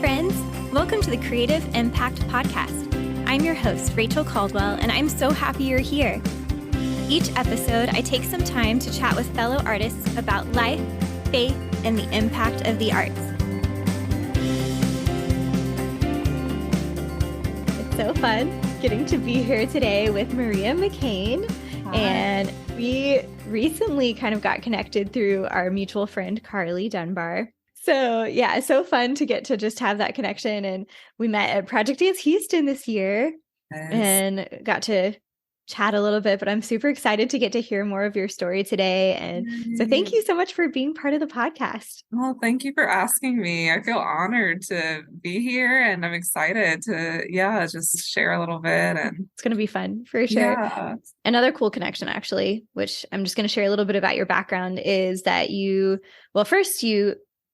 friends. Welcome to the Creative Impact Podcast. I'm your host, Rachel Caldwell, and I'm so happy you're here. Each episode, I take some time to chat with fellow artists about life, faith, and the impact of the arts. It's so fun getting to be here today with Maria McCain. Hi. And we recently kind of got connected through our mutual friend, Carly Dunbar. So yeah, it's so fun to get to just have that connection. And we met at Project Dance Houston this year and got to chat a little bit, but I'm super excited to get to hear more of your story today. And so thank you so much for being part of the podcast. Well, thank you for asking me. I feel honored to be here and I'm excited to, just share a little bit. And it's going to be fun for sure. Yeah. Another cool connection, actually, which I'm just going to share a little bit about your background is that you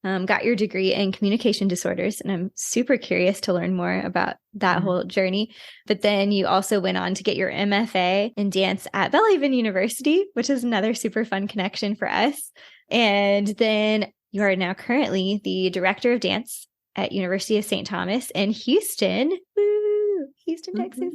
got your degree in communication disorders, and I'm super curious to learn more about that whole journey. But then you also went on to get your MFA in dance at Belhaven University, which is another super fun connection for us. And then you are now currently the director of dance at University of St. Thomas in Houston. Woo! Houston, Texas.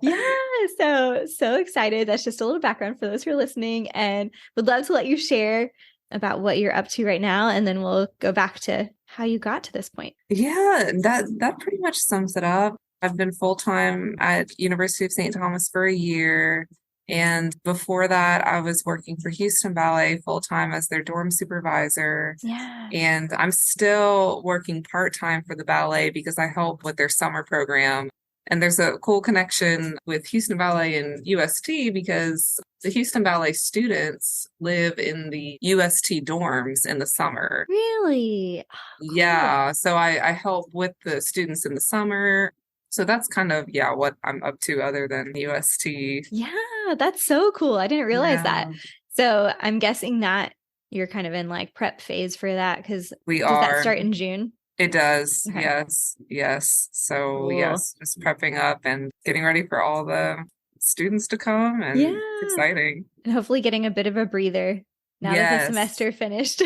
Yeah, so excited. That's just a little background for those who are listening, and would love to let you share about what you're up to right now, and then we'll go back to how you got to this point. Yeah, that pretty much sums it up. I've been full-time at University of St. Thomas for a year, and before that I was working for Houston Ballet full-time as their dorm supervisor. Yeah. And I'm still working part-time for the ballet because I help with their summer program. And there's a cool connection with Houston Ballet and UST because the Houston Ballet students live in the UST dorms in the summer. Really? Oh, cool. Yeah. So I help with the students in the summer. So that's kind of, what I'm up to other than UST. Yeah, that's so cool. I didn't realize that. So I'm guessing that you're kind of in like prep phase for that because does that start in June? It does. Okay. Yes. So cool. Yes, just prepping up and getting ready for all the students to come, and it's exciting. And hopefully getting a bit of a breather now that the semester finished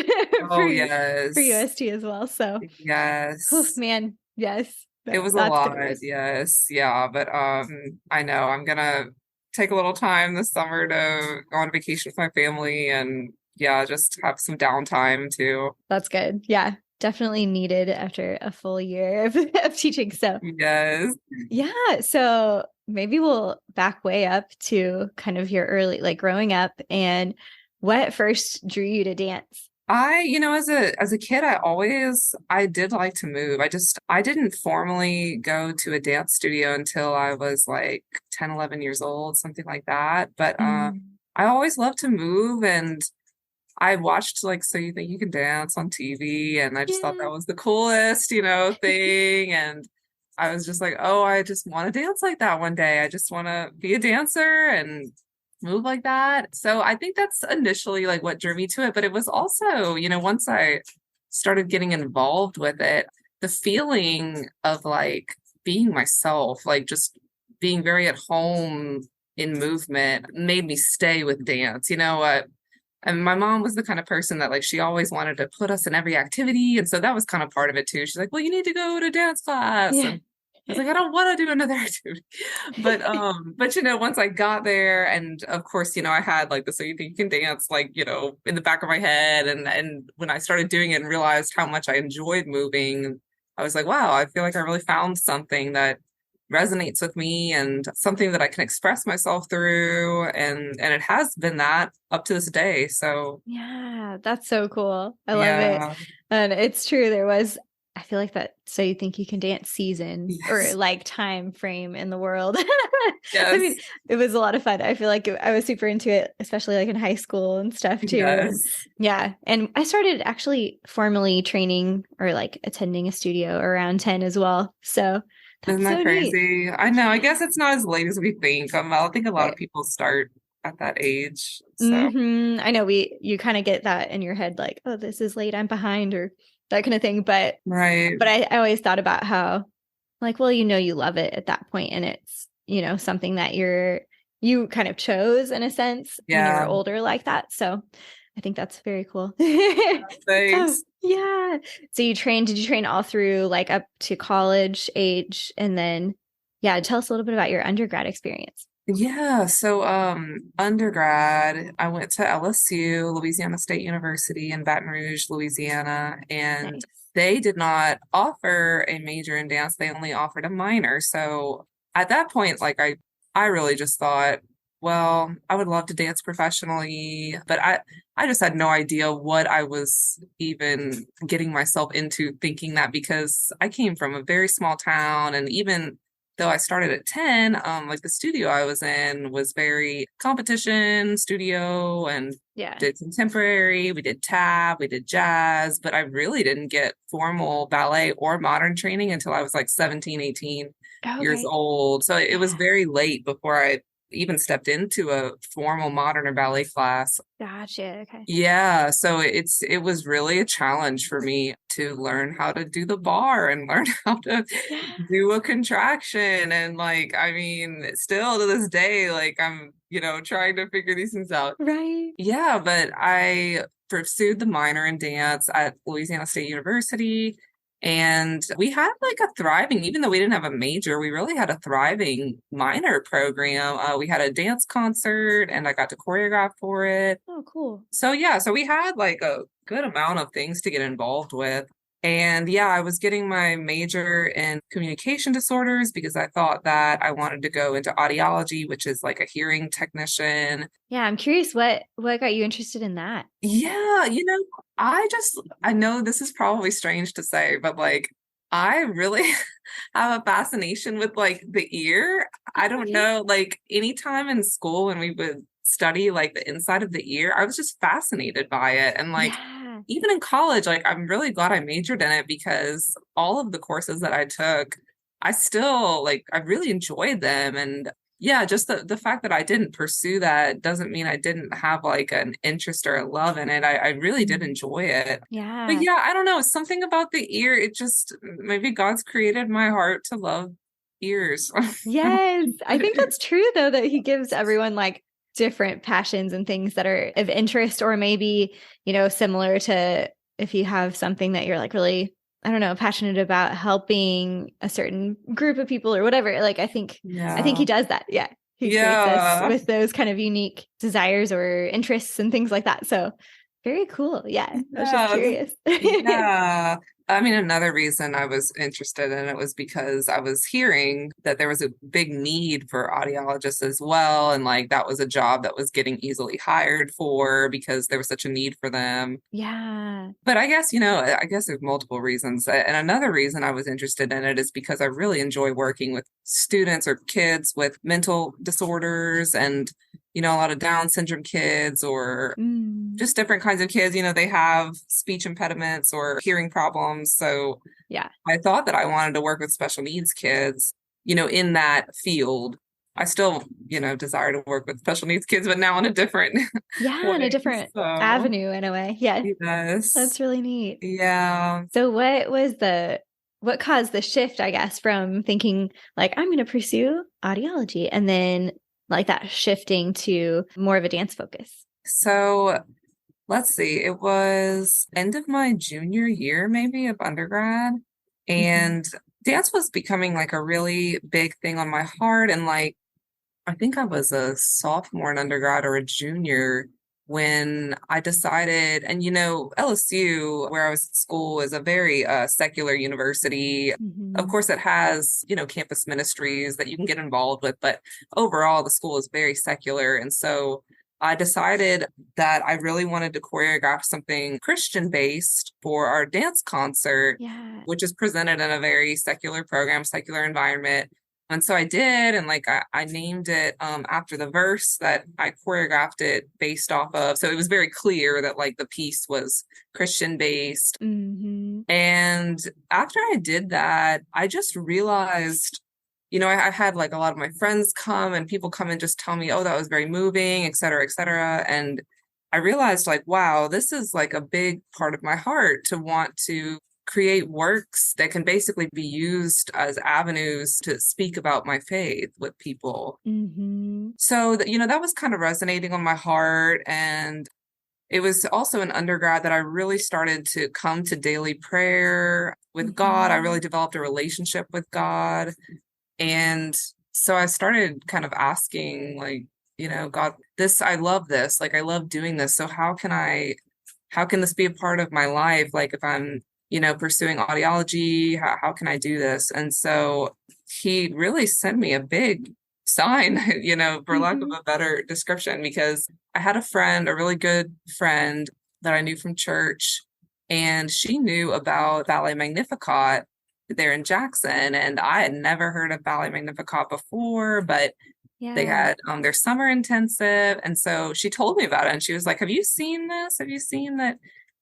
for UST as well. So oh man, yes. It was a lot. Yes. Yeah. But I know I'm gonna take a little time this summer to go on vacation with my family and just have some downtime too. That's good. Yeah. Definitely needed after a full year of teaching. So yes. Yeah. So maybe we'll back way up to kind of your early, like growing up, and what first drew you to dance? As a kid, I did like to move. I didn't formally go to a dance studio until I was like 10, 11 years old, something like that. But I always loved to move, and I watched like So You Think You Can Dance on TV, and I just thought that was the coolest, thing. And I was just like, oh, I just want to dance like that one day. I just want to be a dancer and move like that. So I think that's initially like what drew me to it. But it was also, once I started getting involved with it, the feeling of like being myself, like just being very at home in movement made me stay with dance. And my mom was the kind of person that like she always wanted to put us in every activity. And so that was kind of part of it too. She's like, well, you need to go to dance class. Yeah. And I was like, I don't want to do another activity. But once I got there, and of course, I had like the So You Think You Can Dance, like, in the back of my head. And when I started doing it and realized how much I enjoyed moving, I was like, wow, I feel like I really found something that resonates with me and something that I can express myself through. And it has been that up to this day. So yeah, that's so cool. I love it. And it's true. I feel like that So You Think You Can Dance season or like time frame in the world. Yes. I mean, it was a lot of fun. I feel like I was super into it, especially like in high school and stuff too. Yes. Yeah. And I started actually formally training or like attending a studio around 10 as well. So isn't that crazy? Neat. I know. I guess it's not as late as we think. I think a lot of people start at that age. So. I know you kind of get that in your head, like, oh, this is late, I'm behind, or that kind of thing. But I always thought about how, like, well, you love it at that point, and it's something that you kind of chose in a sense when you were older like that. So I think that's very cool. Oh, Thanks. yeah. So did you train all through like up to college age? And then, yeah, tell us a little bit about your undergrad experience. Yeah, so undergrad, I went to LSU, Louisiana State University in Baton Rouge, Louisiana, and Nice. they did not offer a major in dance. They only offered a minor. So at that point, I really just thought, well, I would love to dance professionally, but I just had no idea what I was even getting myself into thinking that because I came from a very small town and even though I started at 10, like the studio I was in was very competition studio and Yeah. did contemporary, we did tap, we did jazz, but I really didn't get formal ballet or modern training until I was like 17, 18 years Okay. old. So it was Yeah. very late before I even stepped into a formal modern or ballet class. Gotcha. Okay. Yeah, so it was really a challenge for me to learn how to do the bar and learn how to Yeah. do a contraction and like I mean still to this day like I'm trying to figure these things out. Right. Yeah, but I pursued the minor in dance at Louisiana State University. And we had like a thriving, even though we didn't have a major, we really had a thriving minor program. We had a dance concert and I got to choreograph for it. Oh, cool. So yeah, so we had like a good amount of things to get involved with. And yeah, I was getting my major in communication disorders because I thought that I wanted to go into audiology, which is like a hearing technician. Yeah, I'm curious what got you interested in that? Yeah, I know this is probably strange to say, but like I really have a fascination with like the ear. I don't Okay. know, like anytime in school when we would study like the inside of the ear, I was just fascinated by it. And like Yeah. even in college, like I'm really glad I majored in it because all of the courses that I took, I still like I really enjoyed them. And yeah, just the fact that I didn't pursue that doesn't mean I didn't have like an interest or a love in it. I really did Mm. enjoy it. But Yeah. yeah, I don't know, something about the ear, it just maybe God's created my heart to love ears. Yes. I think that's true though, that he gives everyone like different passions and things that are of interest, or maybe, similar to if you have something that you're like really, I don't know, passionate about helping a certain group of people or whatever. Like I think he Yeah. does that. Yeah. He creates us Yeah. with those kind of unique desires or interests and things like that. So very cool. Yeah. I was just Yeah. curious. Yeah. I mean, another reason I was interested in it was because I was hearing that there was a big need for audiologists as well. And like that was a job that was getting easily hired for because there was such a need for them. Yeah. But I guess there's multiple reasons. And another reason I was interested in it is because I really enjoy working with students or kids with mental disorders and, a lot of Down syndrome kids or Mm. just different kinds of kids. They have speech impediments or hearing problems. So Yeah. I thought that I wanted to work with special needs kids, in that field. I still, desire to work with special needs kids, but now in a different Yeah. In a way. different So, avenue in a way. Yeah. yes. That's really neat. Yeah. So what caused the shift, I guess, from thinking like I'm going to pursue audiology and then like that shifting to more of a dance focus? So let's see. It was end of my junior year, maybe of undergrad. Mhm. And dance was becoming like a really big thing on my heart. And like, I think I was a sophomore in undergrad or a junior when I decided, and LSU, where I was at school, is a very secular university. Of Mhm. course, it has, campus ministries that you can get involved with, but overall, the school is very secular. And so I decided that I really wanted to choreograph something Christian based for our dance concert, Yeah. which is presented in a very secular program, secular environment. And so I did, and like I named it after the verse that I choreographed it based off of. So it was very clear that like the piece was Christian based. Mhm. And after I did that, I just realized, I had like a lot of my friends come and people come and just tell me, oh, that was very moving, et cetera, et cetera. And I realized like, wow, this is like a big part of my heart to want to create works that can basically be used as avenues to speak about my faith with people. Mhm. So that, that was kind of resonating on my heart. And it was also in undergrad that I really started to come to daily prayer with God. I Mhm. really developed a relationship with God. And so I started kind of asking, like, God, I love this. Like, I love doing this. So how can this be a part of my life? Like, if I'm, pursuing audiology, how can I do this? And so he really sent me a big sign, for lack of Mhm. a better description, because I had a friend, a really good friend that I knew from church, and she knew about Ballet Magnificat there in Jackson. And I had never heard of Ballet Magnificat before, but they Yeah. had their summer intensive. And so she told me about it and she was like, have you seen this? Have you seen that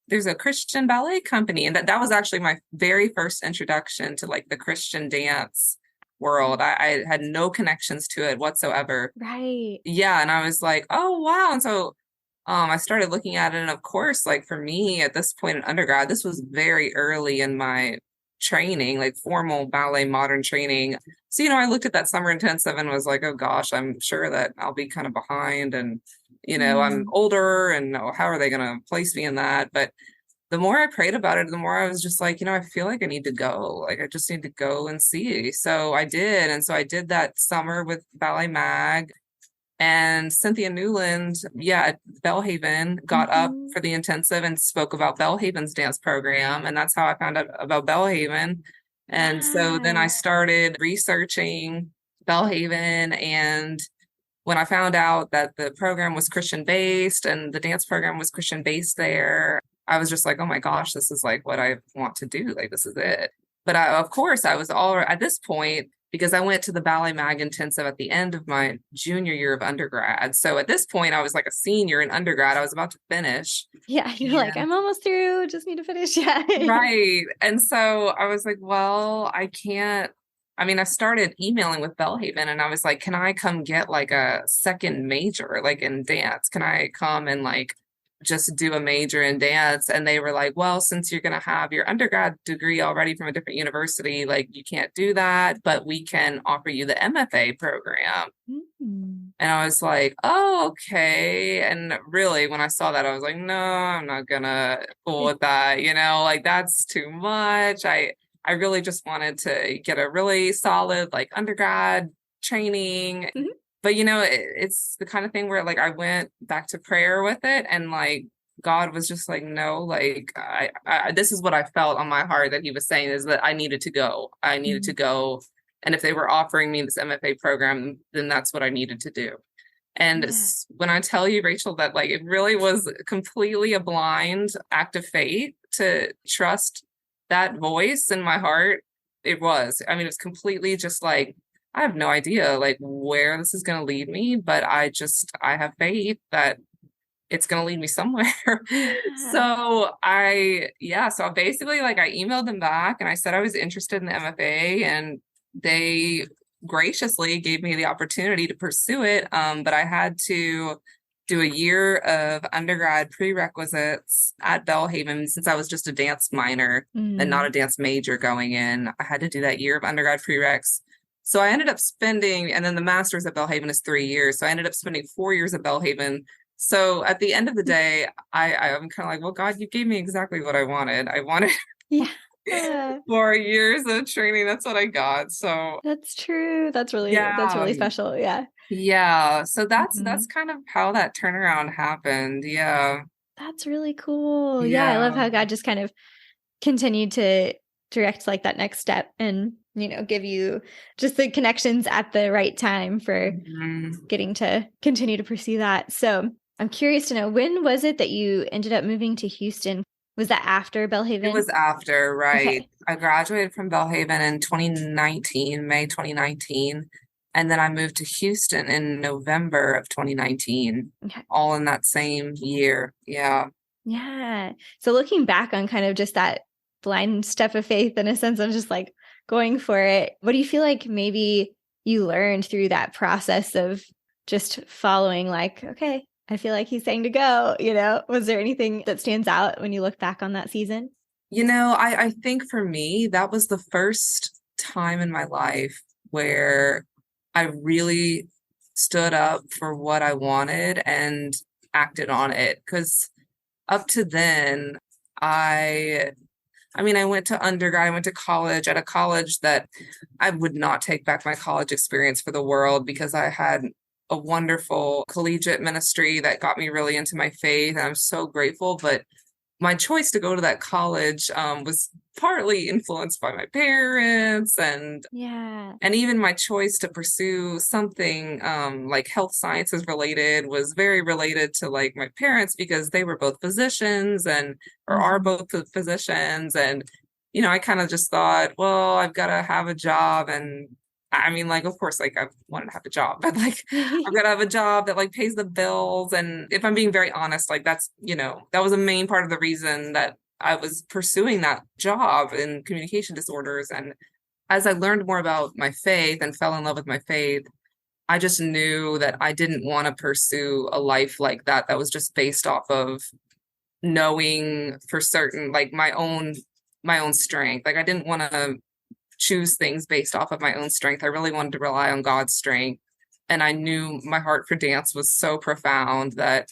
there's a Christian ballet company? And that was actually my very first introduction to like the Christian dance world. I had no connections to it whatsoever. Right. Yeah. And I was like, oh, wow. And so I started looking at it. And of course, like for me at this point in undergrad, this was very early in my training, like formal ballet modern training. So, I looked at that summer intensive and was like, oh gosh, I'm sure that I'll be kind of behind. And, I'm Mm. older and how are they going to place me in that? But the more I prayed about it, the more I was just like, I feel like I need to go. Like, I just need to go and see. So I did. And so I did that summer with Ballet Mag. And Cynthia Newland, yeah, at Belhaven got up Mhm. for the intensive and spoke about Belhaven's dance program. And that's how I found out about Belhaven. And so then I Yeah. started researching Belhaven. And when I found out that the program was Christian based and the dance program was Christian based there, I was just like, oh my gosh, this is like what I want to do. Like, this is it. But of course, I was all at this point because I went to the Ballet Mag intensive at the end of my junior year of undergrad. So at this point, I was like a senior in undergrad. I was about to finish. Yeah. You're like, And I'm almost through. Just need to finish. Yeah. right. And so I was like, well, I can't. I mean, I started emailing with Belhaven and I was like, can I come get like a second major, like in dance? Can I come and like just do a major in dance? And they were like, well, since you're going to have your undergrad degree already from a different university, like you can't do that, but we can offer you the MFA program. Mm. And I was like, oh, okay. And really, when I saw that, I was like, no, I'm not gonna fool with that. Like that's too much. I really just wanted to get a really solid like undergrad training. Mhm. But it's the kind of thing where like I went back to prayer with it and like God was just like, no, like this is what I felt on my heart that he was saying is that I needed to go. I needed to Mm. go. And if they were offering me this MFA program, then that's what I needed to do. And Yeah. when I tell you, Rachel, that like it really was completely a blind act of faith to trust that voice in my heart, it was. I mean, it's completely just like, I have no idea like where this is going to lead me, but I have faith that it's going to lead me somewhere. Yeah. So basically like I emailed them back and I said I was interested in the MFA and they graciously gave me the opportunity to pursue it. But I had to do a year of undergrad prerequisites at Belhaven since I was just a dance minor and not Mm. a dance major going in. I had to do that year of undergrad prereqs. So I ended up spending, and then the master's at Belhaven is 3 years. So I ended up spending 4 years at Belhaven. So at the end of the day, I'm kind of like, well, God, you gave me exactly what I wanted. I wanted Yeah. Uh, 4 years of training. That's what I got. So that's true. That's yeah, really special. Yeah. yeah. So that's Mhm. kind of how that turnaround happened. Yeah, That's really cool. Yeah, I love yeah. how God just kind of continued to direct like that next step and, give you just the connections at the right time for Mhm. getting to continue to pursue that. So, I'm curious to know, when was it that you ended up moving to Houston? Was that after It Belhaven? was after, right? Okay. I graduated from Belhaven in 2019, May 2019, and then I moved to Houston in November of 2019, Okay. all in that same year. Yeah. Yeah. So looking back on kind of just that blind step of faith in a sense of just like going for it, what do you feel like maybe you learned through that process of just following like, okay, I feel like he's saying to go, Was there anything that stands out when you look back on that season? I think for me, that was the first time in my life where I really stood up for what I wanted and acted on it. Because up to then, I I went to undergrad, I went to college at a college that I would not take back my college experience for the world because I had a wonderful collegiate ministry that got me really into my faith. And I'm so grateful. But my choice to go to that college was partly influenced by my parents Yeah. and even my choice to pursue something like health sciences related was very related to like my parents because they were both physicians and or are Mhm. both physicians. And, I kind of just thought, well, I've got to have a job. And like, of course, like I wanted to have a job, but like I've got to have a job that like pays the bills. And if I'm being very honest, like that's, that was a main part of the reason that I was pursuing that job in communication disorders. And as I learned more about my faith and fell in love with my faith, I just knew that I didn't want to pursue a life like that was just based off of knowing for certain like my own strength. Like I didn't want to choose things based off of my own strength. I really wanted to rely on God's strength. And I knew my heart for dance was so profound that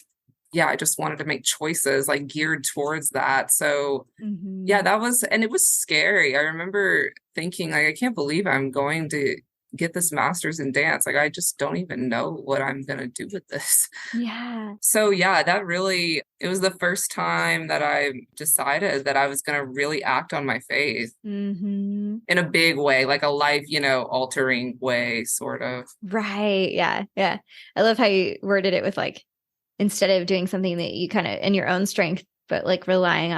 yeah, I just wanted to make choices like geared towards that. So yeah, Mhm. and it was scary. I remember thinking, like, I can't believe I'm going to get this master's in dance. Like, I just don't even know what I'm going to do with this. Yeah. So, yeah, it was the first time that I decided that I was going to really act on my faith Mhm. in a big way, like a life, altering way, sort of. Right. Yeah. Yeah. I love how you worded it with like instead of doing something that you kind of in your own strength, but like relying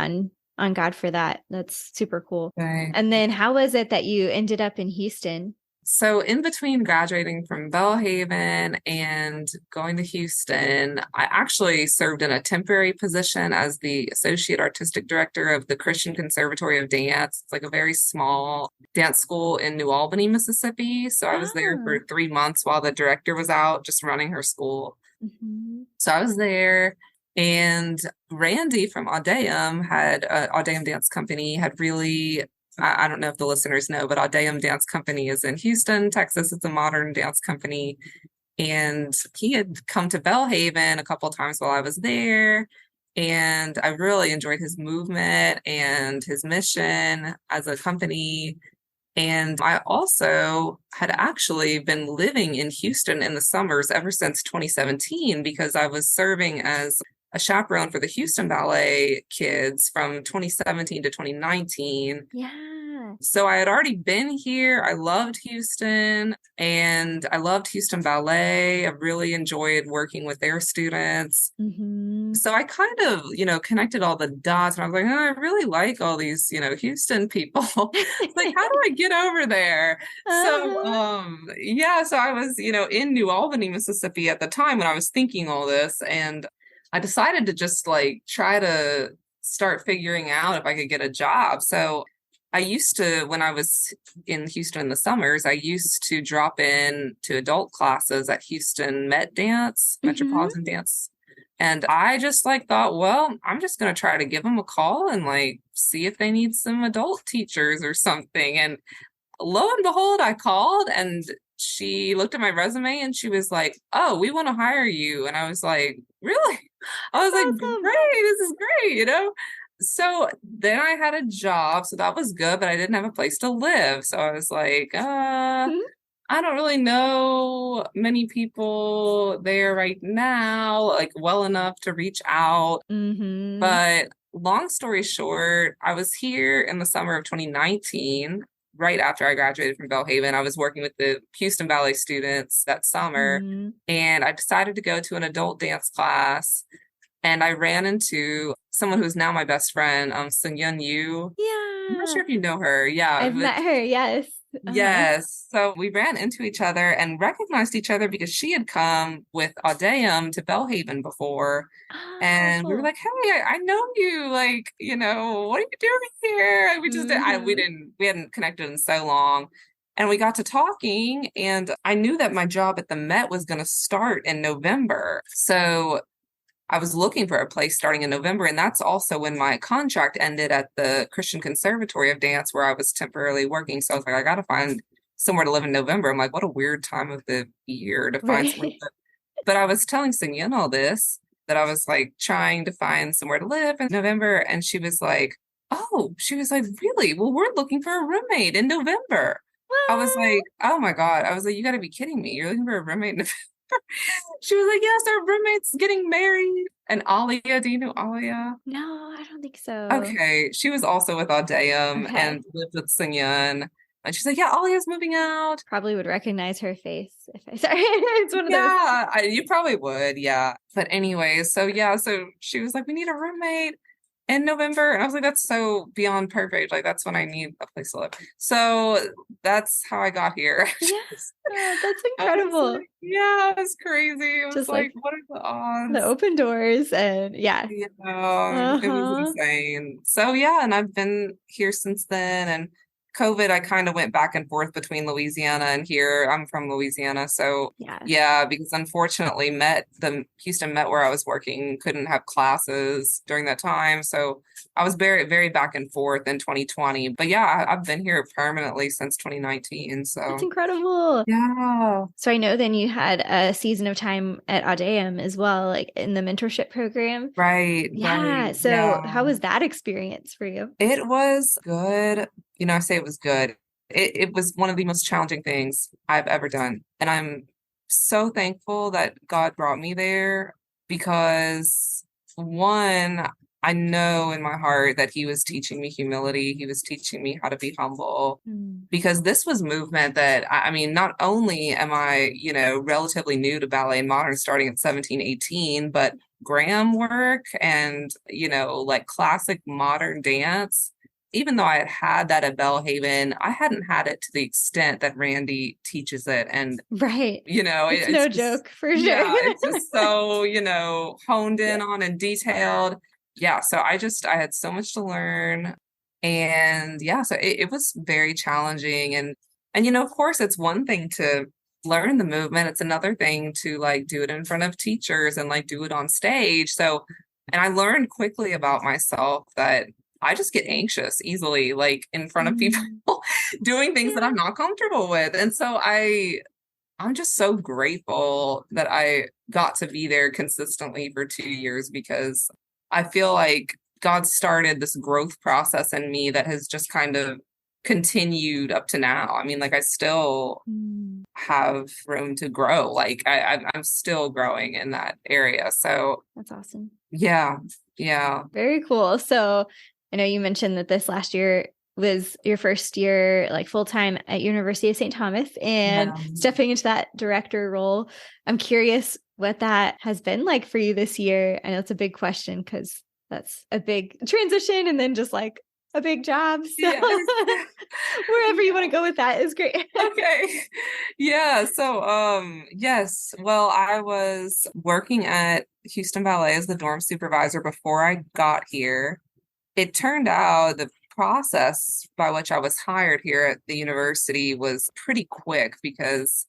on God for that. That's super cool. Okay. And then how was it that you ended up in Houston? So, in between graduating from Belhaven and going to Houston, I actually served in a temporary position as the Associate Artistic Director of the Christian Conservatory of Dance. It's like a very small dance school in New Albany, Mississippi. So, I was there Ah. for 3 months while the director was out just running her school. Mhm. So, I was there. And Randy from Audeum Dance Company had really I don't know if the listeners know, but Audeum Dance Company is in Houston, Texas. It's a modern dance company. And he had come to Belhaven a couple of times while I was there. And I really enjoyed his movement and his mission as a company. And I also had actually been living in Houston in the summers ever since 2017 because I was serving as a chaperone for the Houston Ballet kids from 2017 to 2019. Yeah. So I had already been here. I loved Houston and I loved Houston Ballet. I really enjoyed working with their students. Mhm. So I kind of, connected all the dots and I was like, oh, I really like all these, Houston people. It's like, how do I get over there? So, Uh-huh. yeah, so I was, in New Albany, Mississippi at the time when I was thinking all this. And I decided to just like try to start figuring out if I could get a job. So I used to, when I was in Houston in the summers, I used to drop in to adult classes at Houston Mhm. Metropolitan Dance. And I just like thought, well, I'm just going to try to give them a call and like see if they need some adult teachers or something. And lo and behold, I called and she looked at my resume and she was like, "Oh, we want to hire you." And I was like, "Really?" I was That's like, awesome. "Great, this is great." So then I had a job, so that was good, but I didn't have a place to live. So I was like, Mhm. I don't really know many people there right now, like well enough to reach out. Mhm. But long story short, I was here in the summer of 2019, right after I graduated from Belhaven. I was working with the Houston Ballet students that summer, Mhm. and I decided to go to an adult dance class. And I ran into someone who's now my best friend, Sung Yun Yu. I'm not Yeah. sure if you know her. Yeah, I've met her. Yes. Uh-huh. yes. So we ran into each other and recognized each other because she had come with Audeum to Belhaven before. Oh, And we were cool. like, hey, I know you. Like, what are you doing here? And Mhm. we hadn't connected in so long. And we got to talking, and I knew that my job at the Met was going to start in November. So I was looking for a place starting in November, and that's also when my contract ended at the Christian Conservatory of Dance where I was temporarily working. So I was like, I got to find somewhere to live in November. I'm like, what a weird time of the year to find somewhere to Right. live. But I was telling Sinyan all this, that I was like trying to find somewhere to live in November. And she was like, oh, she was like, really? Well, we're looking for a roommate in November. I was What? like, oh my God. I was like, you got to be kidding me. You're looking for a roommate in November? She was like, yes, our roommate's getting married. And Alia, do you know Alia? No, I don't think so. Okay. She was also with Audeum Okay. and lived with Sungyun. And she's like, yeah, Alia's moving out. Probably would recognize her face if I sorry. It's one of those. Yeah, you probably would. Yeah. But anyway, so yeah, so she was like, we need a roommate in November. And I was like, that's so beyond perfect. Like, that's when I need a place to live. So that's how I got here. Yeah, that's I was incredible. like, yeah, it's crazy. It was Just like, like what are the the odds? open doors and yeah. Yeah, it was Uh-huh. insane. So yeah, and I've been here since then. And COVID, I kind of went back and forth between Louisiana and here. I'm from Louisiana, so Yeah. yeah, because unfortunately, Met the Houston Met where I was working couldn't have classes during that time, so I was very, very back and forth in 2020. But yeah, I've been here permanently since 2019. That's So incredible. yeah, So I know then you had a season of time at Audeum as well, like in the mentorship program. right, Yeah. right, So yeah. how was that experience for you? It was good. I say it was good. It was one of the most challenging things I've ever done. And I'm so thankful that God brought me there because one, I know in my heart that He was teaching me humility. He was teaching me how to be humble Mm. because this was movement that, I mean, not only am I, relatively new to ballet and modern starting at 17, 18, but Graham work and, like classic modern dance even though I had that at Belhaven, I hadn't had it to the extent that Randy teaches it. And, Right. It's it's no just, joke for sure. yeah, it's just so, honed Yeah. in on and detailed. Yeah. So I had so much to learn. And yeah, so it was very challenging. And, of course, it's one thing to learn the movement. It's another thing to like do it in front of teachers and like do it on stage. So, and I learned quickly about myself that I just get anxious easily, like in front of people Mm. doing things that Yeah. I'm not comfortable with. And so I'm just so grateful that I got to be there consistently for 2 years because I feel like God started this growth process in me that has just kind of continued up to now. I mean, like I still Mm. have room to grow. Like I'm still growing in that area. So That's awesome. yeah, yeah. Very cool. So I know you mentioned that this last year was your first year like full time at University of St. Thomas and Yeah. stepping into that director role. I'm curious what that has been like for you this year. I know it's a big question because that's a big transition and then just like a big job. So Yes. wherever you want to go with that is great. Okay. Yeah. So, yes. Well, I was working at Houston Ballet as the dorm supervisor before I got here. It turned out the process by which I was hired here at the university was pretty quick because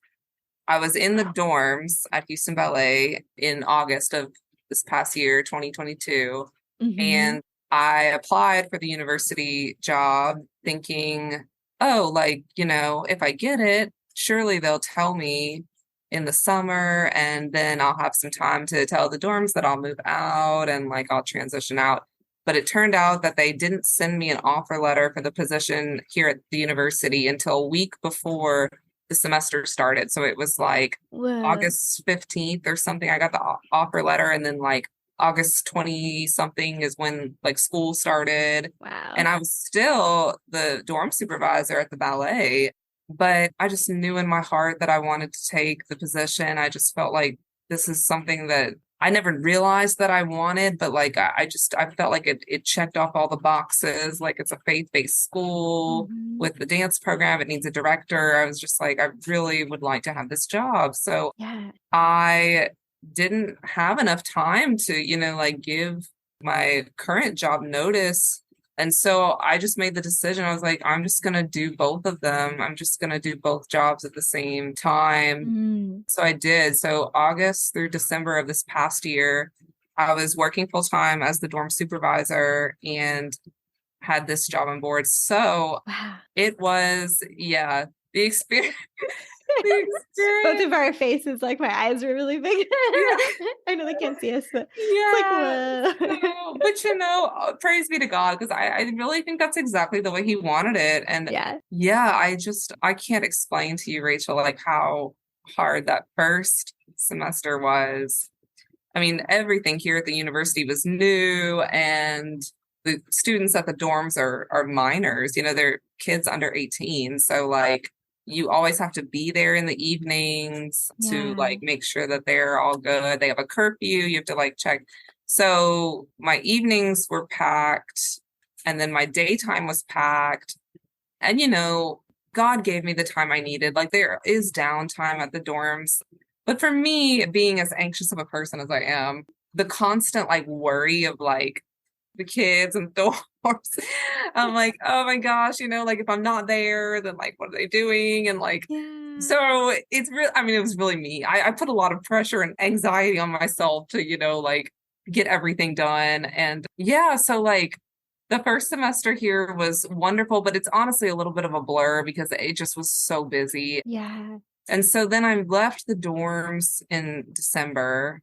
I was in the dorms at Houston Ballet in August of this past year, 2022. Mhm. And I applied for the university job thinking, oh, like, if I get it, surely they'll tell me in the summer and then I'll have some time to tell the dorms that I'll move out and like I'll transition out. But it turned out that they didn't send me an offer letter for the position here at the university until a week before the semester started. So it was like Whoa. August 15th or something. I got the offer letter, and then like August 20 something is when like school started. Wow. And I was still the dorm supervisor at the ballet, but I just knew in my heart that I wanted to take the position. I just felt like this is something that I never realized that I wanted, but like I felt like it checked off all the boxes. Like it's a faith-based school Mhm. with the dance program, it needs a director. I was just like, I really would like to have this job. So Yeah. I didn't have enough time to, like give my current job notice. And so I just made the decision. I was like, I'm just going to do both of them. I'm just going to do both jobs at the same time. Mm. So I did. So August through December of this past year, I was working full time as the dorm supervisor and had this job on board. So Wow. it was, yeah, the experience. the Both experience. of our faces, like my eyes were really big. Yeah. I know they can't see us, but it's like, Yeah. whoa. But praise be to God, because I really think that's exactly the way he wanted it. And Yeah. yeah, I can't explain to you, Rachel, like how hard that first semester was. I mean, everything here at the university was new, and the students at the dorms are minors, they're kids under 18. So like you always have to be there in the evenings to Yeah. like make sure that they're all good. They have a curfew, you have to like check. So my evenings were packed, and then my daytime was packed. And God gave me the time I needed. Like there is downtime at the dorms. But for me, being as anxious of a person as I am, the constant like worry of like the kids and dorms, I'm like, oh my gosh, like if I'm not there, then like what are they doing? And like Yeah. so it's real. I mean, it was really me. I put a lot of pressure and anxiety on myself to, like get everything done. And yeah, so like the first semester here was wonderful, but it's honestly a little bit of a blur because it just was so busy. Yeah. And so then I left the dorms in December.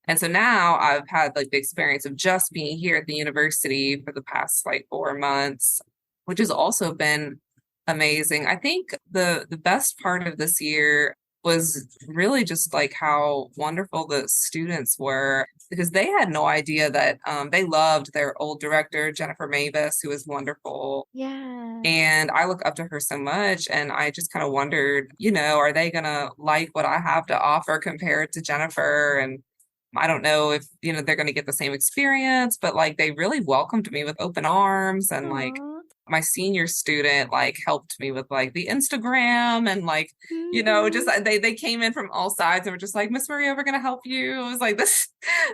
And so now I've had like the experience of just being here at the university for the past like 4 months, which has also been amazing. I think the best part of this year was really just like how wonderful the students were, because they had no idea that they loved their old director, Jennifer Mavis, who was wonderful. Yeah. And I look up to her so much. And I just kind of wondered, are they going to like what I have to offer compared to Jennifer? And I don't know if, they're going to get the same experience, but like they really welcomed me with open arms. And like Aw. my senior student like helped me with like the Instagram, and like, just Mhm. they came in from all sides and were just like, Miss Maria, we're going to help you. I was like, this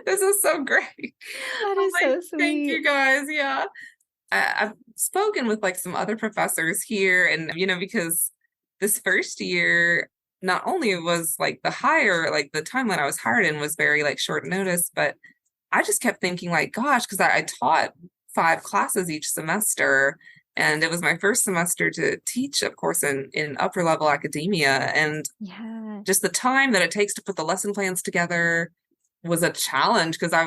is so great. That I'm is like, so thank you sweet. guys. Yeah. I've spoken with like some other professors here, and because this first year, not only was like like the timeline I was hired in was very like short notice, but I just kept thinking like, gosh, because I taught 5 classes each semester, and it was my first semester to teach, of course, in upper level academia, and Yeah. just the time that it takes to put the lesson plans together was a challenge because I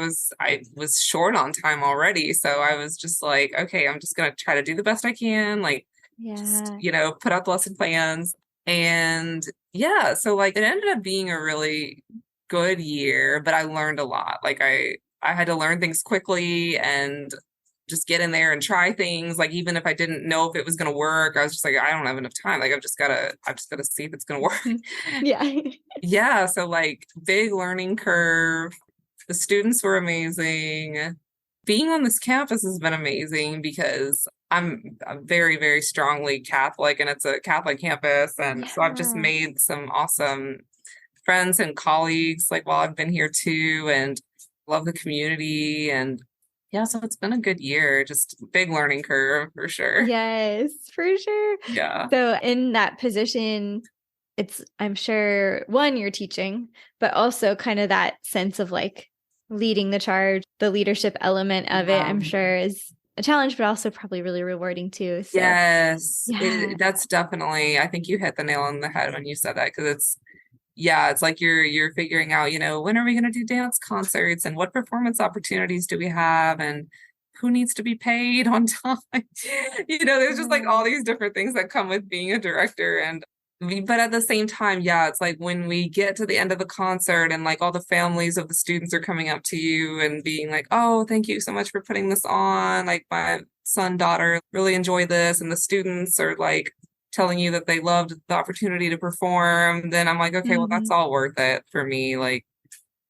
was short on time already. So I was just like, okay, I'm just gonna try to do the best I can, like just, Yeah. put out the lesson plans. And yeah, so like it ended up being a really good year, but I learned a lot. Like I had to learn things quickly and just get in there and try things. Like even if I didn't know if it was gonna work, I was just like, I don't have enough time. Like I've just gotta see if it's gonna work. Yeah. Yeah, so like big learning curve. The students were amazing. Being on this campus has been amazing because I'm very, very strongly Catholic, and it's a Catholic campus. And so I've just Yeah. made some awesome friends and colleagues like while I've been here too, and love the community. And yeah, so it's been a good year, just big learning curve for sure. Yes, for sure. Yeah. So in that position, I'm sure, one, you're teaching, but also kind of that sense of like leading the charge, the leadership element of it, I'm sure is a challenge, but also probably really rewarding too. So Yes, yeah. that's definitely, I think you hit the nail on the head when you said that, because yeah, it's like you're figuring out, when are we going to do dance concerts, and what performance opportunities do we have, and who needs to be paid on time. There's just like all Yeah. these different things that come with being a director. And but at the same time, yeah, it's like when we get to the end of the concert and like all the families of the students are coming up to you and being like, oh, thank you so much for putting this on. Like my son, daughter really enjoy this. And the students are like telling you that they loved the opportunity to perform. Then I'm like, okay, well, that's Mhm. all worth it for me. Like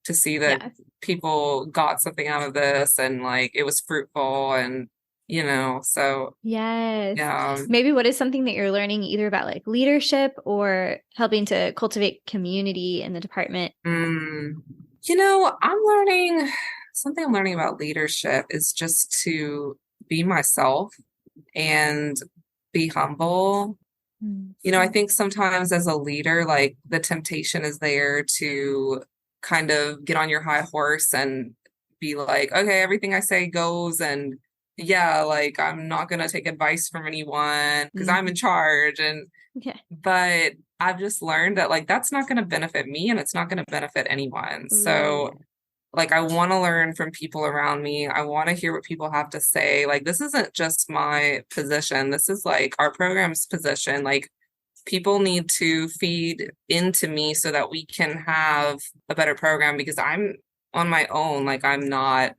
to see that Yeah. people got something out of this, and like it was fruitful, and so Yes. yeah. Maybe what is something that you're learning either about like leadership or helping to cultivate community in the department? Mm. I'm learning about leadership is just to be myself and be humble. I Mhm. think sometimes as a leader, like the temptation is there to kind of get on your high horse and be like, okay, everything I say goes, and yeah, like I'm not gonna take advice from anyone because I'm in Mhm. charge. And Yeah. but I've just learned that like that's not gonna benefit me and it's not gonna benefit anyone. Ooh. So like I want to learn from people around me. I want to hear what people have to say. Like this isn't just my position. This is like our program's position. Like people need to feed into me so that we can have a better program because I'm on my own. Like I'm not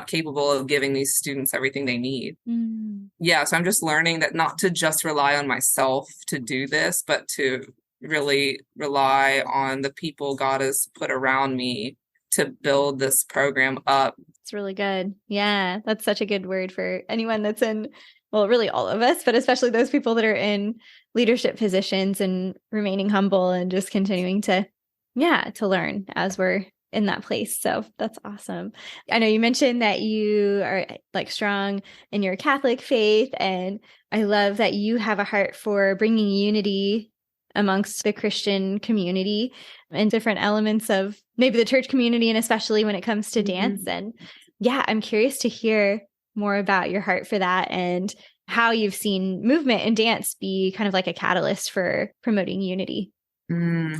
capable of giving these students everything they need. Mm. Yeah, so I'm just learning that not to just rely on myself to do this, but to really rely on the people God has put around me to build this program up. It's really good. Yeah, that's such a good word for anyone that's in, well, really all of us, but especially those people that are in leadership positions and remaining humble and just continuing to, yeah, to learn as we're in that place. So that's awesome. I know you mentioned that you are like strong in your Catholic faith, and I love that you have a heart for bringing unity amongst the Christian community and different elements of maybe the church community, and especially when it comes to dance. Mhm. And yeah, I'm curious to hear more about your heart for that and how you've seen movement and dance be kind of like a catalyst for promoting unity. Mm.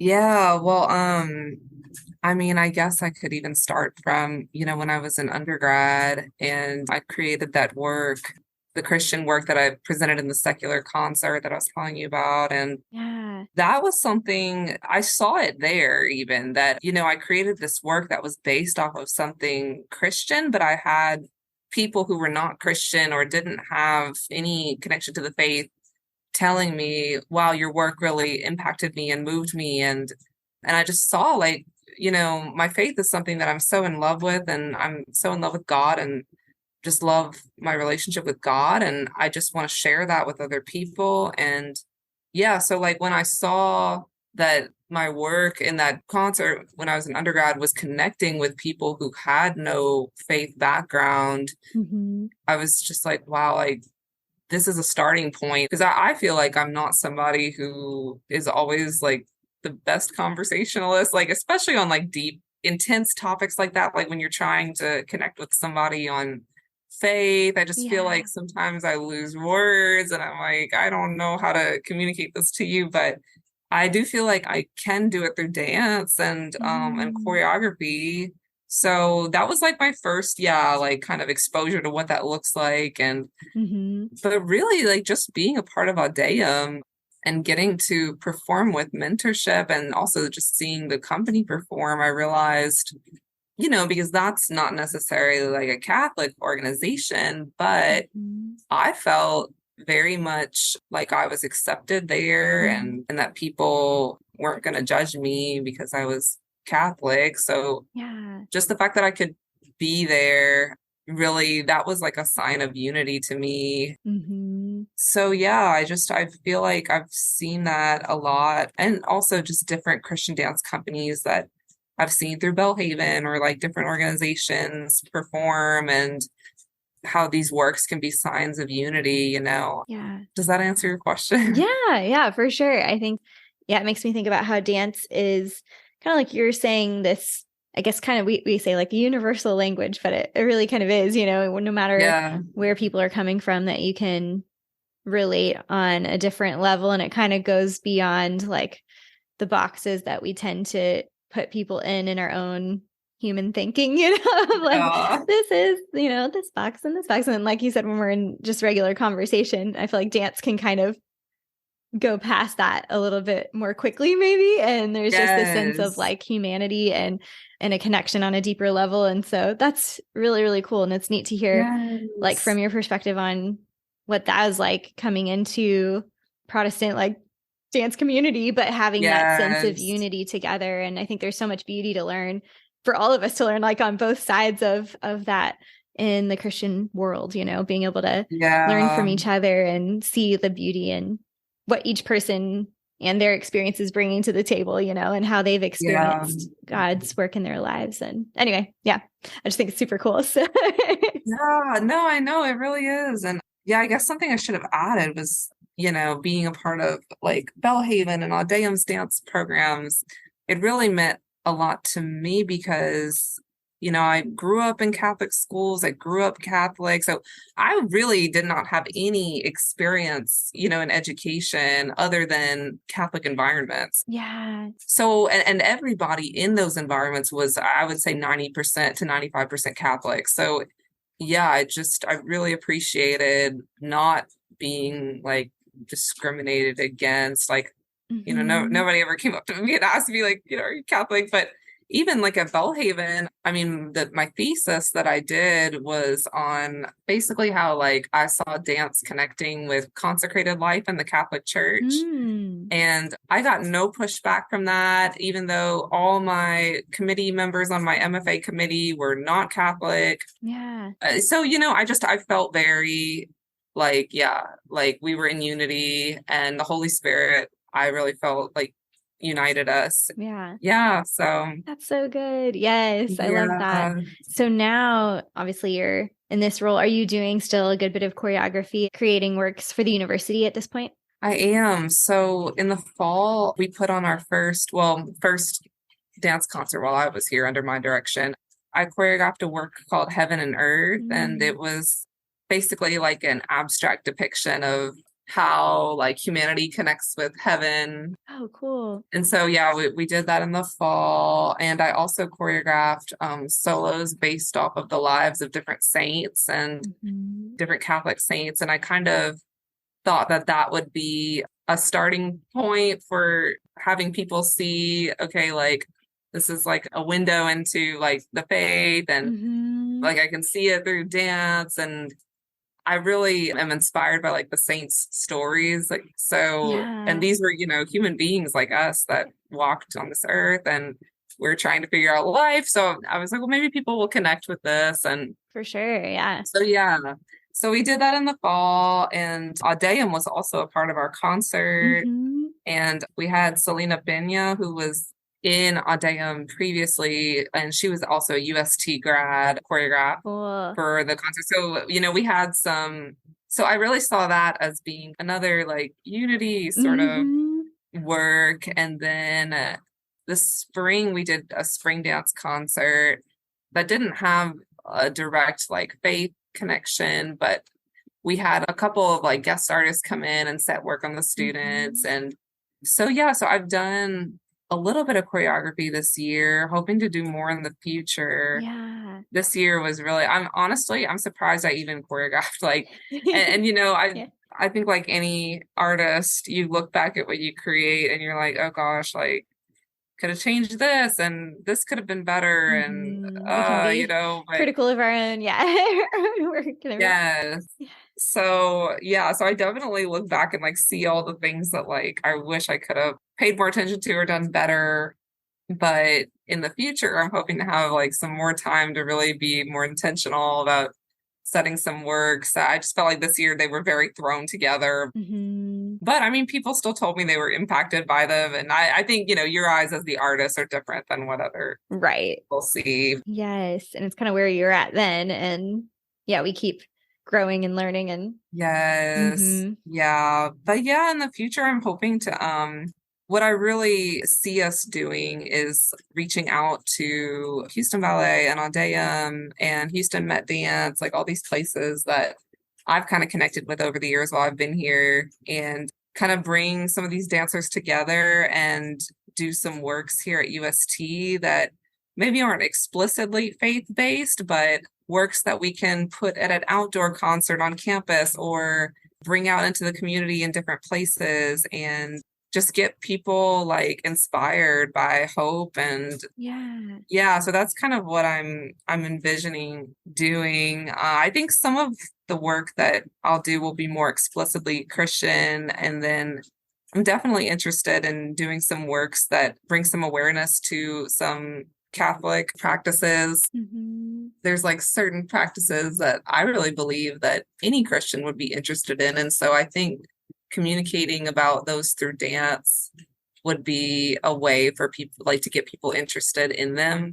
Yeah, well, I mean, I guess I could even start from, when I was an undergrad and I created that work, the Christian work that I presented in the secular concert that I was telling you about. And Yeah. that was something I saw it there, even that, I created this work that was based off of something Christian, but I had people who were not Christian or didn't have any connection to the faith telling me, wow, your work really impacted me and moved me. And I just saw like, my faith is something that I'm so in love with, and I'm so in love with God and just love my relationship with God. And I just want to share that with other people. And yeah, so like when I saw that my work in that concert when I was an undergrad was connecting with people who had no faith background, Mm-hmm. I was just like, wow, like this is a starting point because I feel like I'm not somebody who is always like the best conversationalist, like especially on like deep, intense topics like that. Like when you're trying to connect with somebody on faith, I just feel Yeah. like sometimes I lose words and I'm like, I don't know how to communicate this to you, but I do feel like I can do it through dance and Mm. choreography. So that was like my first, yeah, like kind of exposure to what that looks like. And Mm-hmm. but really like just being a part of Audeum and getting to perform with mentorship and also just seeing the company perform, I realized, because that's not necessarily like a Catholic organization, but Mm-hmm. I felt very much like I was accepted there Mm. and that people weren't going to judge me because I was Catholic. So Yeah. just the fact that I could be there, really, that was like a sign of unity to me. Mm-hmm. So yeah, I feel like I've seen that a lot. And also just different Christian dance companies that I've seen through Belhaven or like different organizations perform and how these works can be signs of unity. Yeah. Does that answer your question? Yeah, yeah, for sure. I think, yeah, it makes me think about how dance is kind of like you're saying this, I guess kind of we say like a universal language, but it really kind of is, no matter Yeah. where people are coming from, that you can relate on a different level. And it kind of goes beyond like the boxes that we tend to put people in our own human thinking, like Yeah. this is, this box and this box. And then, like you said, when we're in just regular conversation, I feel like dance can kind of go past that a little bit more quickly maybe, and there's just this sense of Yes. like humanity and a connection on a deeper level. And so that's really really cool, and it's neat to hear like Yes. from your perspective on what that was like coming into Protestant like dance community, but having that sense of Yes. unity together. And I think there's so much beauty to learn for all of us to learn, like on both sides of that in the Christian world, being able to learn Yeah. from each other and see the beauty in what each person and their experience is bringing to the table, and how they've Yeah. experienced God's work in their lives. And anyway, yeah, I just think it's super cool. So Yeah, no, I know it really is. And yeah, I guess something I should have added was, being a part of like Belhaven and Audeum's dance programs. It really meant a lot to me because, I grew up in Catholic schools. I grew up Catholic. So I really did not have any experience, in education other than Catholic environments. Yeah. So, and everybody in those environments was, I would say, 90% to 95% Catholic. So, yeah, I really appreciated not being like discriminated against. Like, nobody ever came up to me and asked me, like, are you Catholic? But even like at Belhaven, I mean, my thesis that I did was on basically how like I saw dance connecting with consecrated life in the Catholic Church. And I got no pushback from that, even though all my committee members on my MFA committee were not Catholic. Yeah. So, I felt very like, yeah, like we were in unity, and the Holy Spirit, I really felt like united us. Yeah. Yeah. So that's so good. Yes. I love that. So now, obviously, you're in this role. Are you doing still a good bit of choreography, creating works for the university at this point? I am. So in the fall, we put on our first dance concert while I was here under my direction. I choreographed a work called Heaven and Earth, and it was basically like an abstract depiction of how like humanity connects with heaven. Oh, cool. And so, yeah, we did that in the fall. And I also choreographed solos based off of the lives of different saints and different Catholic saints. And I kind of thought that would be a starting point for having people see, okay, like this is like a window into like the faith, and like I can see it through dance. And I really am inspired by like the saints' stories. Like, so, and these were, human beings like us that walked on this earth, and we're trying to figure out life. So I was like, well, maybe people will connect with this. And for sure. Yeah. So, yeah. So we did that in the fall, and Audeum was also a part of our concert. And we had Selena Pena, who was in Audeum previously, and she was also a UST grad choreograph for the concert. So, we had so I really saw that as being another like unity sort of work. And then this spring, we did a spring dance concert that didn't have a direct like faith connection, but we had a couple of like guest artists come in and set work on the students. And so, yeah, so I've done a little bit of choreography this year, hoping to do more in the future. Yeah. This year was really, I'm surprised I even choreographed like, and I think like any artist, you look back at what you create and you're like, oh gosh, like could have changed this, and this could have been better. And critical of our own work. Yes. So yeah, so I definitely look back and like see all the things that like I wish I could have paid more attention to or done better. But in the future, I'm hoping to have like some more time to really be more intentional about setting some works. I just felt like this year they were very thrown together. But I mean, people still told me they were impacted by them. And I think, your eyes as the artist are different than what other people see. Yes. And it's kind of where you're at then. And yeah, we keep growing and learning. And yes. Yeah. But yeah, in the future, I'm hoping to, what I really see us doing is reaching out to Houston Ballet and Audeum and Houston Met Dance, like all these places that I've kind of connected with over the years while I've been here, and kind of bring some of these dancers together and do some works here at UST that maybe aren't explicitly faith-based, but works that we can put at an outdoor concert on campus or bring out into the community in different places, and just get people like inspired by hope. And so that's kind of what I'm envisioning doing. I think some of the work that I'll do will be more explicitly Christian, and then I'm definitely interested in doing some works that bring some awareness to some Catholic practices. There's like certain practices that I really believe that any Christian would be interested in, and so I think communicating about those through dance would be a way for people like to get people interested in them.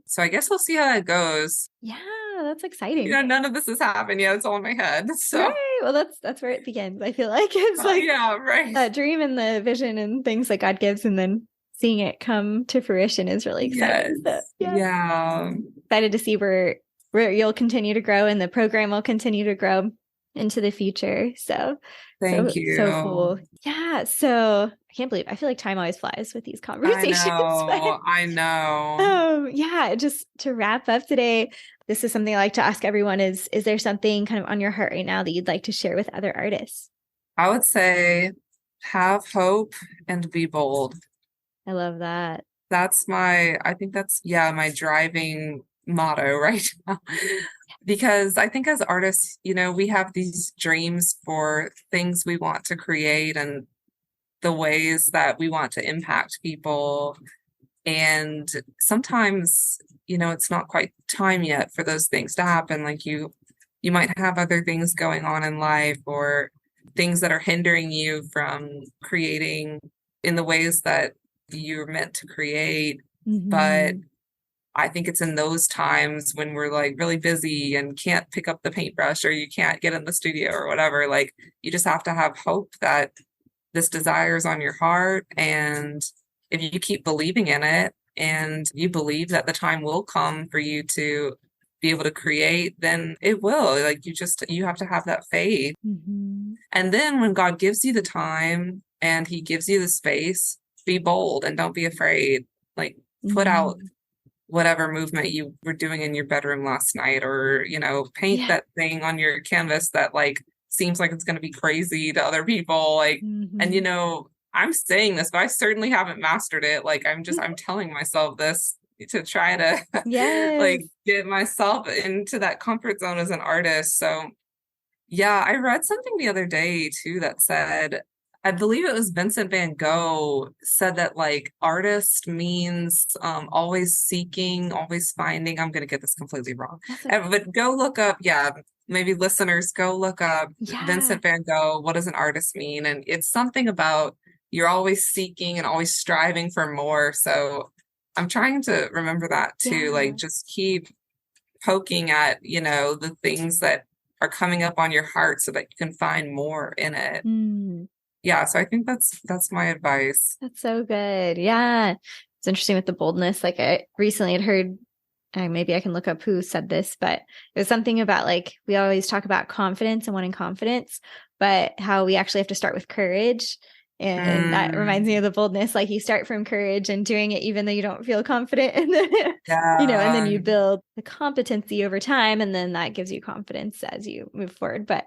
So I guess we'll see how that goes. Yeah, that's exciting. None of this has happened yet. It's all in my head. So well, that's where it begins. I feel like it's like that dream and the vision and things that God gives, and then seeing it come to fruition is really exciting. So, Yeah. Excited to see where you'll continue to grow and the program will continue to grow into the future. So Thank you. So cool. Yeah. So I can't believe, I feel like time always flies with these conversations. I know. Yeah. Just to wrap up today, this is something I like to ask everyone is there something kind of on your heart right now that you'd like to share with other artists? I would say have hope and be bold. I love that. I think that's, my driving motto right now. Because I think as artists, we have these dreams for things we want to create and the ways that we want to impact people. And sometimes, it's not quite time yet for those things to happen. Like you might have other things going on in life or things that are hindering you from creating in the ways that you're meant to create. But I think it's in those times when we're like really busy and can't pick up the paintbrush or you can't get in the studio or whatever, like you just have to have hope that this desire is on your heart. And if you keep believing in it and you believe that the time will come for you to be able to create, then it will. Like you have to have that faith. And then when God gives you the time and he gives you the space, be bold and don't be afraid. Like put out whatever movement you were doing in your bedroom last night, or, paint that thing on your canvas that like seems like it's going to be crazy to other people. Like, and I'm saying this, but I certainly haven't mastered it. Like, I'm telling myself this to try to like get myself into that comfort zone as an artist. So yeah, I read something the other day too that said, I believe it was Vincent van Gogh said that like artist means always seeking, always finding. I'm going to get this completely wrong. But go look up, maybe listeners, go look up Vincent van Gogh. What does an artist mean? And it's something about you're always seeking and always striving for more. So I'm trying to remember that too. Like just keep poking at, the things that are coming up on your heart so that you can find more in it. Yeah, so I think that's my advice. That's so good. Yeah. It's interesting with the boldness. Like I recently had heard, maybe I can look up who said this, but it was something about like, we always talk about confidence and wanting confidence, but how we actually have to start with courage. And that reminds me of the boldness. Like you start from courage and doing it, even though you don't feel confident. And then, and then you build the competency over time. And then that gives you confidence as you move forward. But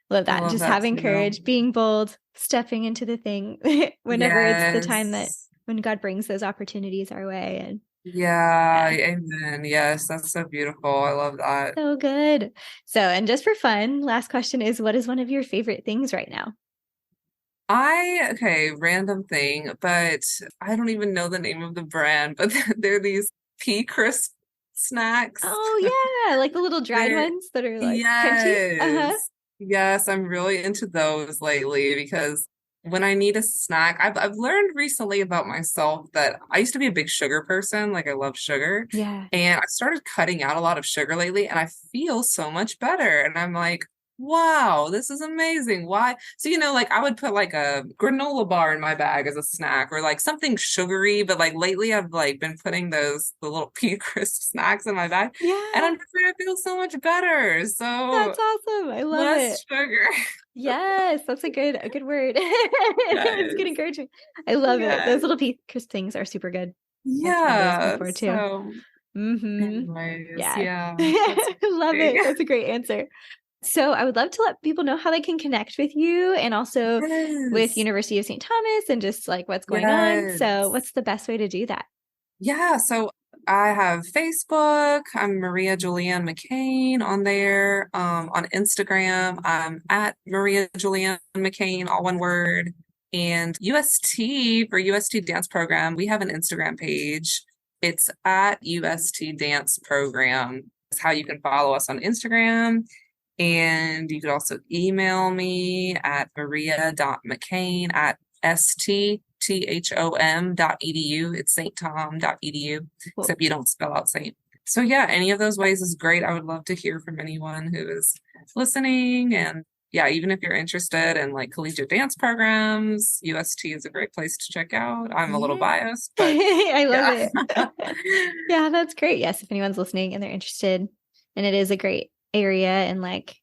love that. Just having courage, being bold, stepping into the thing whenever it's the time that when God brings those opportunities our way. And amen. Yes, that's so beautiful. I love that. So good. So, and just for fun, last question is, what is one of your favorite things right now? Random thing, but I don't even know the name of the brand, but they're these pea crisp snacks. Oh yeah, like the little dried ones that are like crunchy. Yes, I'm really into those lately because when I need a snack, I've learned recently about myself that I used to be a big sugar person, like I love sugar. Yeah. And I started cutting out a lot of sugar lately and I feel so much better. And I'm like, wow, this is amazing. Why? So, like I would put like a granola bar in my bag as a snack or like something sugary, but like lately I've like been putting the little pea crisp snacks in my bag. Yeah. And I'm I feel so much better. So that's awesome. I love less sugar. Yes, that's a good word. It's good encouragement. I love it. Those little pea crisp things are super good. Yeah. Before too. So, anyways, love it. That's a great answer. So I would love to let people know how they can connect with you and also with University of St. Thomas and just like what's going on. So what's the best way to do that? Yeah, so I have Facebook. I'm Maria Julianne McCain on there. On Instagram, I'm at Maria Julianne McCain, all one word. And UST, for UST Dance Program, we have an Instagram page. It's at UST Dance Program. It's how you can follow us on Instagram. And you could also email me at maria.mccain@sttthom.edu. It's sttom.edu, except you don't spell out Saint. So yeah, any of those ways is great. I would love to hear from anyone who is listening and yeah, even if you're interested in like collegiate dance programs, UST is a great place to check out. I'm a little Yeah. biased, but I love yeah. it. Yeah, that's great. Yes, if anyone's listening and they're interested, and it is a great area, and like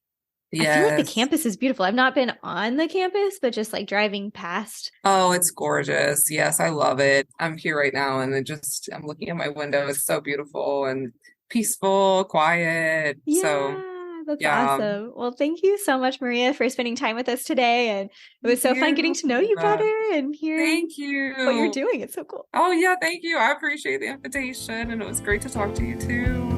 I feel like the Yes. campus is beautiful. I've not been on the campus, but just like driving past. Oh, it's gorgeous. Yes, I love it. I'm here right now and I'm looking at my window. It's so beautiful and peaceful, quiet. So, Yeah, that's yeah. awesome. Well, thank you so much, Maria, for spending time with us today. And it was Thank so fun getting you. to know you better and hearing Thank what you're you. doing. It's so cool. Oh, yeah, thank you. I appreciate the invitation and it was great to talk to you too.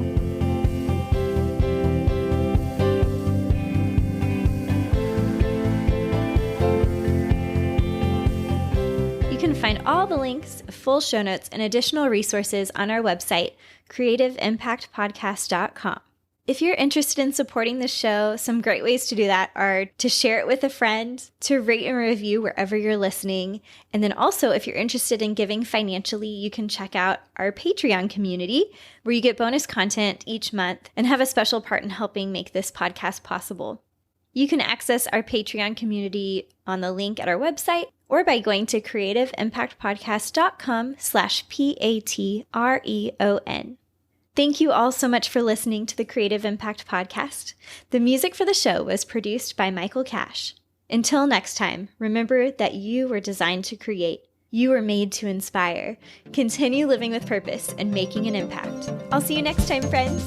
You can find all the links, full show notes, and additional resources on our website, creativeimpactpodcast.com. If you're interested in supporting the show, some great ways to do that are to share it with a friend, to rate and review wherever you're listening, and then also if you're interested in giving financially, you can check out our Patreon community where you get bonus content each month and have a special part in helping make this podcast possible. You can access our Patreon community on the link at our website or by going to creativeimpactpodcast.com/PATREON. Thank you all so much for listening to the Creative Impact Podcast. The music for the show was produced by Michael Cash. Until next time, remember that you were designed to create. You were made to inspire. Continue living with purpose and making an impact. I'll see you next time, friends.